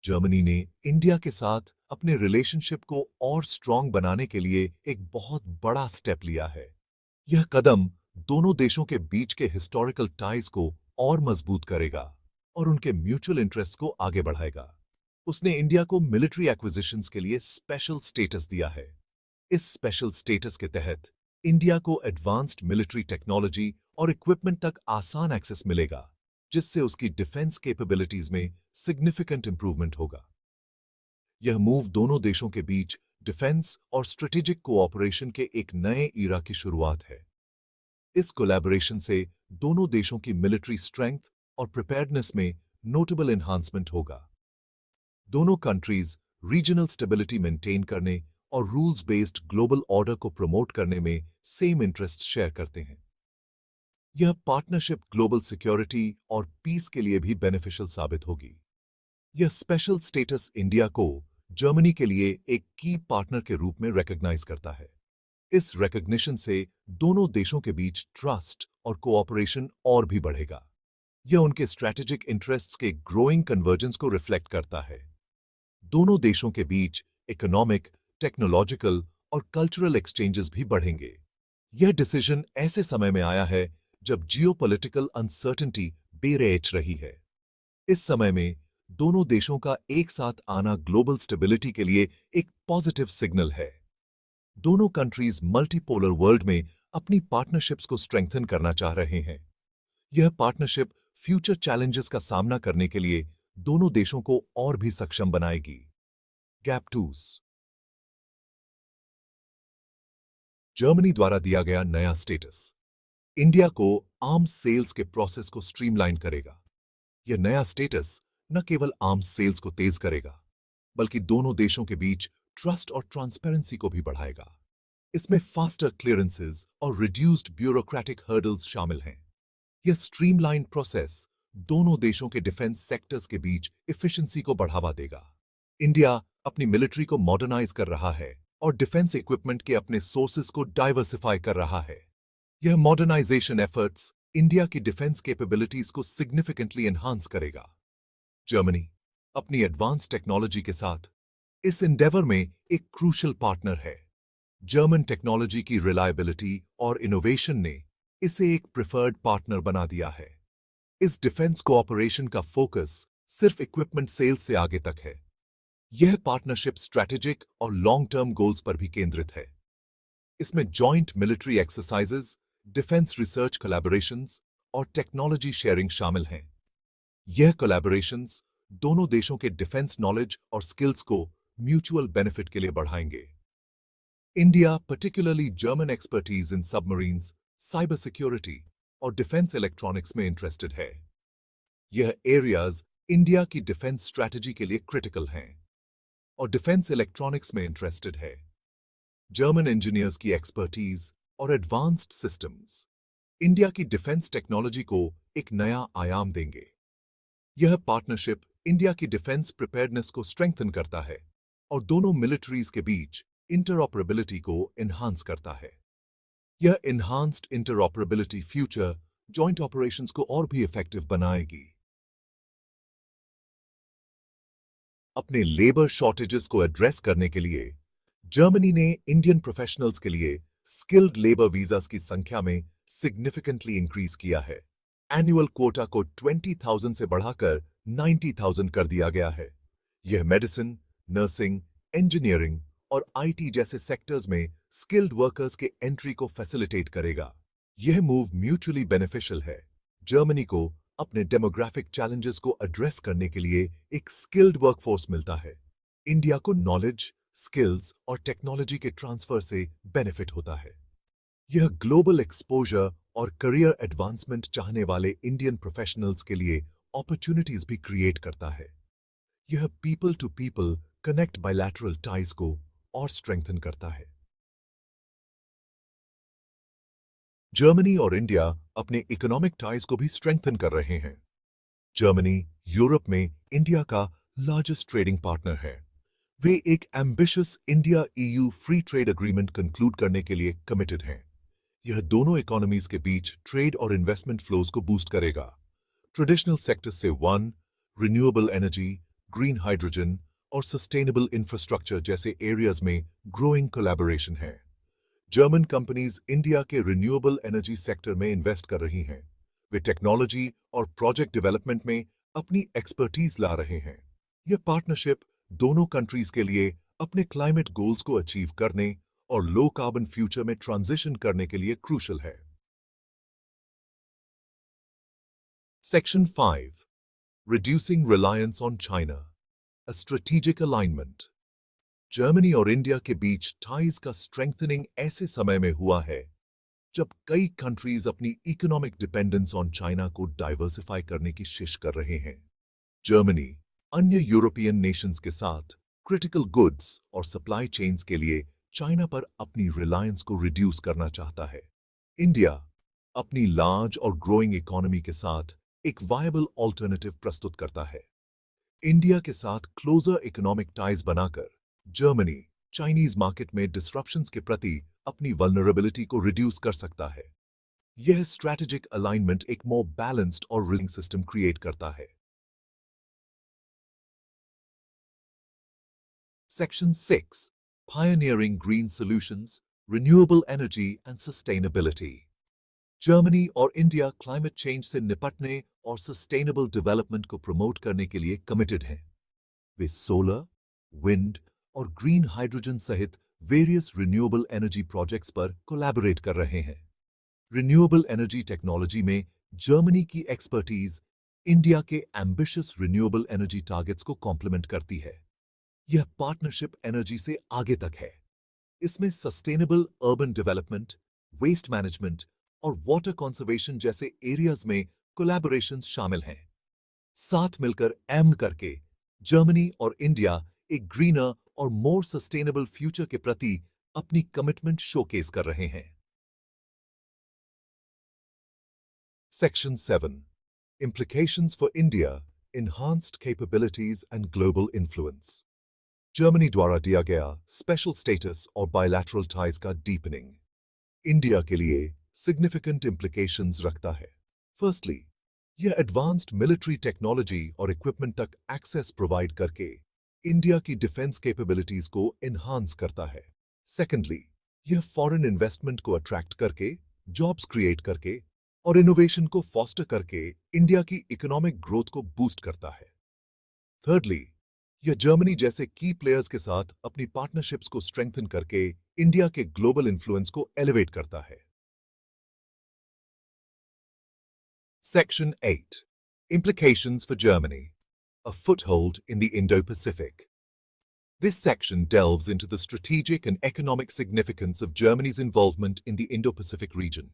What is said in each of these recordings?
Germany ने India के साथ अपने रिलेशनशिप को और स्ट्रॉन्ग बनाने के लिए एक बहुत बड़ा स्टेप लिया है। यह कदम दोनों देशों के बीच के हिस्टोरिकल टाइज को और मजबूत करेगा और उनके म्यूचुअल इंटरेस्ट को आगे बढ़ाएगा। उसने इंडिया को मिलिट्री एक्विजिशंस के लिए स्पेशल स्टेटस दिया है। इस स्पेशल स्टेटस के तहत इंडिया को एडवांस्ड मिलिट्री टेक्नोलॉजी और इक्विपमेंट तक आसान एक्सेस मिलेगा, जिससे उसकी डिफेंस कैपेबिलिटीज में सिग्निफिकेंट इंप्रूवमेंट होगा। यह मूव दोनों देशों के बीच डिफेंस और स्ट्रेटेजिक कोऑपरेशन के एक नए ईरा की शुरुआत है। इस कोलैबोरेशन से दोनों देशों की मिलिट्री स्ट्रेंथ और प्रिपेयर्डनेस में नोटेबल एनहांसमेंट होगा। दोनों कंट्रीज रीजनल स्टेबिलिटी मेंटेन करने और रूल्स बेस्ड ग्लोबल ऑर्डर को प्रमोट करने में सेम इंटरेस्ट शेयर करते हैं। यह पार्टनरशिप ग्लोबल सिक्योरिटी और पीस के लिए भी बेनिफिशियल साबित होगी। यह स्पेशल स्टेटस इंडिया को जर्मनी के लिए एक की पार्टनर के रूप में रिकॉग्नाइज करता है। इस रिकॉग्निशन से दोनों देशों के बीच ट्रस्ट और कोऑपरेशन और भी बढ़ेगा। यह उनके स्ट्रैटेजिक इंटरेस्ट्स के ग्रोइंग कन्वर्जेंस को रिफ्लेक्ट करता है। दोनों देशों के बीच इकोनॉमिक, टेक्नोलॉजिकल और कल्चरल एक्सचेंजेस भी बढ़ेंगे। यह डिसीजन ऐसे समय में आया है जब जियोपॉलिटिकल अनसर्टेनिटी बेरेच रही है। इस समय में दोनों देशों का एक साथ आना ग्लोबल स्टेबिलिटी के लिए एक पॉजिटिव सिग्नल है। दोनों कंट्रीज मल्टीपोलर वर्ल्ड में अपनी पार्टनरशिप्स को स्ट्रेंथन करना चाह रहे हैं। यह पार्टनरशिप फ्यूचर चैलेंजेस का सामना करने के लिए दोनों देशों को और भी सक्षम बनाएगी। गैप टूज जर्मनी द्वारा दिया गया नया स्टेटस इंडिया को आर्म्स सेल्स के प्रोसेस को स्ट्रीमलाइन करेगा। यह नया स्टेटस न केवल आर्म्स सेल्स को तेज करेगा, बल्कि दोनों देशों के बीच ट्रस्ट और ट्रांसपेरेंसी को भी बढ़ाएगा। इसमें फास्टर क्लियरेंसेस और रिड्यूस्ड ब्यूरोक्रेटिक हर्डल्स शामिल हैं। यह स्ट्रीमलाइन प्रोसेस दोनों देशों के डिफेंस सेक्टर्स के बीच एफिशिएंसी को बढ़ावा देगा। इंडिया अपनी मिलिट्री को मॉडर्नाइज कर रहा है और डिफेंस इक्विपमेंट के अपने सोर्सेस को डाइवर्सिफाई कर रहा है। यह मॉडर्नाइजेशन एफर्ट्स इंडिया की डिफेंस कैपेबिलिटीज को सिग्निफिकेंटली एनहांस करेगा। जर्मनी अपनी एडवांस टेक्नोलॉजी के साथ इस इंडेवर में एक क्रूशल पार्टनर है। जर्मन टेक्नोलॉजी की रिलायबिलिटी और इनोवेशन ने इसे एक प्रिफर्ड पार्टनर बना दिया है। इस डिफेंस कोऑपरेशन का फोकस सिर्फ इक्विपमेंट सेल्स से आगे तक है। यह पार्टनरशिप स्ट्रैटेजिक और लॉन्ग टर्म गोल्स पर भी केंद्रित है। इसमें joint military exercises, defence research collaborations और टेक्नोलॉजी शेयरिंग शामिल हैं। यह कोलैबोरेशंस दोनों देशों के डिफेंस नॉलेज और स्किल्स को म्यूचुअल बेनिफिट के लिए बढ़ाएंगे। India, particularly German expertise in submarines, cyber security और डिफेंस इलेक्ट्रॉनिक्स में इंटरेस्टेड है। यह एरियाज इंडिया की डिफेंस स्ट्रैटेजी के लिए क्रिटिकल हैं और डिफेंस इलेक्ट्रॉनिक्स में इंटरेस्टेड है। जर्मन इंजीनियर्स की एक्सपर्टीज और एडवांस्ड सिस्टम्स इंडिया की डिफेंस टेक्नोलॉजी को एक नया आयाम देंगे। यह पार्टनरशिप इंडिया की डिफेंस प्रिपेयर्डनेस को स्ट्रेंथन करता है और दोनों मिलिट्रीज के बीच इंटरऑपरेबिलिटी को एनहांस करता है। यह enhanced interoperability future joint operations को और भी इफेक्टिव बनाएगी। अपने लेबर शॉर्टेजेस को एड्रेस करने के लिए जर्मनी ने इंडियन प्रोफेशनल्स के लिए स्किल्ड लेबर वीजास की संख्या में सिग्निफिकेंटली इंक्रीज किया है। एनुअल कोटा को 20,000 से बढ़ाकर 90,000 कर दिया गया है। यह मेडिसिन, नर्सिंग, इंजीनियरिंग और आईटी जैसे सेक्टर्स में स्किल्ड वर्कर्स के एंट्री को फैसिलिटेट करेगा। यह मूव म्यूचुअली बेनिफिशियल है। जर्मनी को अपने डेमोग्राफिक चैलेंजेस को एड्रेस करने के लिए एक स्किल्ड वर्कफोर्स मिलता है। इंडिया को नॉलेज, स्किल्स और टेक्नोलॉजी के ट्रांसफर से बेनिफिट होता है। यह ग्लोबल एक्सपोजर और करियर एडवांसमेंट चाहने वाले इंडियन प्रोफेशनल्स के लिए अपॉर्चुनिटीज भी क्रिएट करता है। यह people to people connect bilateral ties को और स्ट्रेंथन करता है। जर्मनी और इंडिया अपने इकोनॉमिक टाइज को भी स्ट्रेंथन कर रहे हैं। जर्मनी यूरोप में इंडिया का लार्जेस्ट ट्रेडिंग पार्टनर है। वे एक ambitious India EU free trade agreement conclude करने के लिए कमिटेड हैं। यह दोनों इकोनॉमीज के बीच ट्रेड और इन्वेस्टमेंट फ्लोज को बूस्ट करेगा। ट्रेडिशनल सेक्टर्स से रिन्यूएबल एनर्जी, ग्रीन हाइड्रोजन और सस्टेनेबल इंफ्रास्ट्रक्चर जैसे एरियाज में ग्रोइंग कोलैबोरेशन है। जर्मन कंपनीज इंडिया के रिन्यूएबल एनर्जी सेक्टर में इन्वेस्ट कर रही हैं। वे टेक्नोलॉजी और प्रोजेक्ट डेवलपमेंट में अपनी एक्सपर्टीज ला रहे हैं। यह पार्टनरशिप दोनों कंट्रीज के लिए अपने क्लाइमेट गोल्स को अचीव करने और लो कार्बन फ्यूचर में ट्रांजिशन करने के लिए क्रूशल है। Section 5 Reducing Reliance on China, a Strategic Alignment। Germany और इंडिया के बीच टाइज का स्ट्रेंथनिंग ऐसे समय में हुआ है जब कई कंट्रीज अपनी इकोनॉमिक डिपेंडेंस ऑन चाइना को डाइवर्सिफाई करने की कोशिश कर रहे हैं। जर्मनी अन्य यूरोपियन नेशंस के साथ क्रिटिकल गुड्स और सप्लाई चेन्स के लिए चाइना पर अपनी रिलायंस को रिड्यूस करना चाहता है। इंडिया अपनी लार्ज और ग्रोइंग इकोनॉमी के साथ एक वायबल ऑल्टरनेटिव प्रस्तुत करता है। इंडिया के साथ क्लोजर इकोनॉमिक टाइज बनाकर जर्मनी चाइनीज मार्केट में डिस्ट्रप्शंस के प्रति अपनी वल्नरेबिलिटी को रिड्यूस कर सकता है। यह स्ट्रैटेजिक अलाइनमेंट एक मोर बैलेंस्ड और रिजिंग सिस्टम क्रिएट करता है। Section 6 Pioneering Green Solutions, Renewable Energy and Sustainability। Germany और इंडिया क्लाइमेट चेंज से निपटने और सस्टेनेबल डेवलपमेंट को प्रमोट करने के लिए कमिटेड हैं। वे सोलर, विंड और ग्रीन हाइड्रोजन सहित वेरियस रिन्यूएबल एनर्जी प्रोजेक्ट्स पर कोलैबोरेट कर रहे हैं। रिन्यूएबल एनर्जी टेक्नोलॉजी में जर्मनी की एक्सपर्टीज इंडिया के एम्बिशियस रिन्यूएबल एनर्जी टारगेट्स को कॉम्प्लीमेंट करती है। यह पार्टनरशिप एनर्जी से आगे तक है। इसमें sustainable urban development, waste management और वाटर कंजर्वेशन जैसे एरियाज में कोलैबोरेशंस शामिल हैं। साथ मिलकर एम करके जर्मनी और इंडिया एक ग्रीनर और मोर सस्टेनेबल फ्यूचर के प्रति अपनी कमिटमेंट शोकेस कर रहे हैं। Section 7 Implications for India, Enhanced Capabilities and Global Influence। Germany द्वारा दिया गया स्पेशल स्टेटस और बायलैटरल टाइज का डीपनिंग इंडिया के लिए सिग्निफिकेंट इंप्लीकेशंस रखता है। फर्स्टली, यह एडवांस्ड मिलिट्री टेक्नोलॉजी और इक्विपमेंट तक एक्सेस प्रोवाइड करके इंडिया की डिफेंस कैपेबिलिटीज को एनहांस करता है। सेकेंडली, यह फॉरेन इन्वेस्टमेंट को अट्रैक्ट करके, जॉब्स क्रिएट करके और इनोवेशन को फॉस्टर करके इंडिया की इकोनॉमिक ग्रोथ को बूस्ट करता है। थर्डली, यह जर्मनी जैसे की प्लेयर्स के साथ अपनी पार्टनरशिप्स को स्ट्रेंथन करके इंडिया के ग्लोबल इन्फ्लुएंस को एलिवेट करता है। Section 8 Implications for Germany, a foothold in the Indo-Pacific। This section delves into the strategic and economic significance of Germany's involvement in the Indo-Pacific region।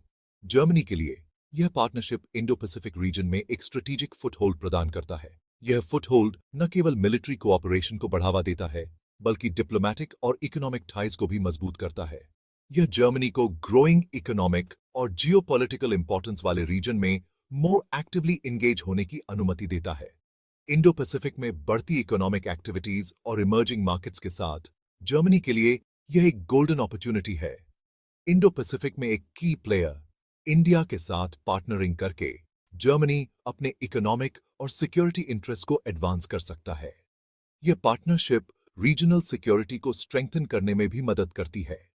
Germany के लिए यह partnership Indo-Pacific reason में एक strategic foothold प्रदान करता है। यह foothold न केवल मिलिट्री कोऑपरेशन को बढ़ावा देता है, बल्कि डिप्लोमैटिक और इकोनॉमिक टाइज को भी मजबूत करता है। यह जर्मनी को ग्रोइंग इकोनॉमिक और जियोपॉलिटिकल इंपॉर्टेंस वाले रीजन में मोर एक्टिवली एंगेज होने की अनुमति देता है। इंडो पैसिफिक में बढ़ती इकोनॉमिक एक्टिविटीज और इमर्जिंग मार्केट्स के साथ जर्मनी के लिए यह एक गोल्डन अपॉर्चुनिटी है। इंडो पैसिफिक में एक की प्लेयर इंडिया के साथ पार्टनरिंग करके जर्मनी अपने इकोनॉमिक और सिक्योरिटी इंटरेस्ट को एडवांस कर सकता है। यह पार्टनरशिप रीजनल सिक्योरिटी को स्ट्रेंथन करने में भी मदद करती है।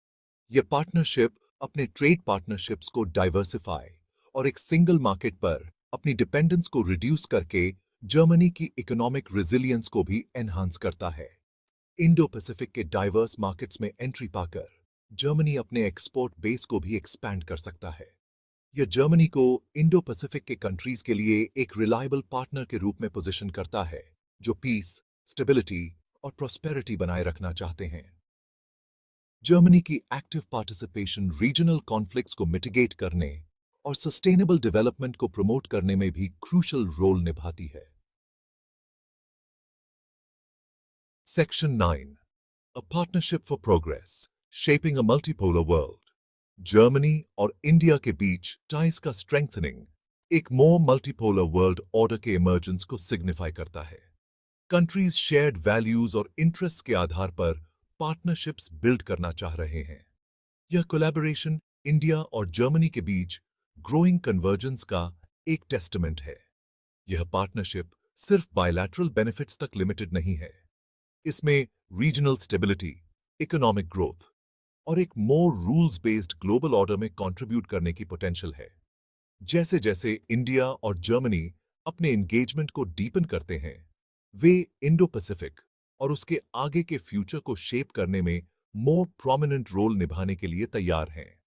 यह पार्टनरशिप अपने ट्रेड पार्टनरशिप्स को डाइवर्सिफाई और एक सिंगल मार्केट पर अपनी डिपेंडेंस को रिड्यूस करके जर्मनी की इकोनॉमिक रेजिलियंस को भी एनहांस करता है। इंडो पैसिफिक के डाइवर्स मार्केट्स में एंट्री पाकर जर्मनी अपने एक्सपोर्ट बेस को भी एक्सपैंड कर सकता है। यह जर्मनी को इंडो पैसिफिक के कंट्रीज के लिए एक रिलायबल पार्टनर के रूप में पोजीशन करता है, जो पीस, स्टेबिलिटी और प्रॉस्पेरिटी बनाए रखना चाहते हैं। जर्मनी की एक्टिव पार्टिसिपेशन रीजनल कॉन्फ्लिक्ट्स को मिटिगेट करने और सस्टेनेबल डेवलपमेंट को प्रमोट करने में भी क्रूशल रोल निभाती है। Section 9 A Partnership for Progress, Shaping a Multipolar World। Germany और इंडिया के बीच टाइज का स्ट्रेंथनिंग एक मोर मल्टीपोलर वर्ल्ड ऑर्डर के इमर्जेंस को सिग्निफाई करता है। कंट्रीज शेयर्ड वैल्यूज और इंटरेस्ट के आधार पर पार्टनरशिप्स बिल्ड करना चाह रहे हैं। यह कोलैबोरेशन इंडिया और जर्मनी के बीच ग्रोइंग कन्वर्जेंस का एक टेस्टमेंट है। यह पार्टनरशिप सिर्फ बायलैटरल बेनिफिट्स तक लिमिटेड नहीं है। इसमें रीजनल स्टेबिलिटी, इकोनॉमिक ग्रोथ और एक मोर रूल्स बेस्ड ग्लोबल ऑर्डर में कंट्रीब्यूट करने की पोटेंशियल है। जैसे जैसे इंडिया और जर्मनी अपने एंगेजमेंट को डीपन करते हैं, वे इंडो पैसिफिक और उसके आगे के फ्यूचर को शेप करने में मोर प्रोमिनेंट रोल निभाने के लिए तैयार हैं।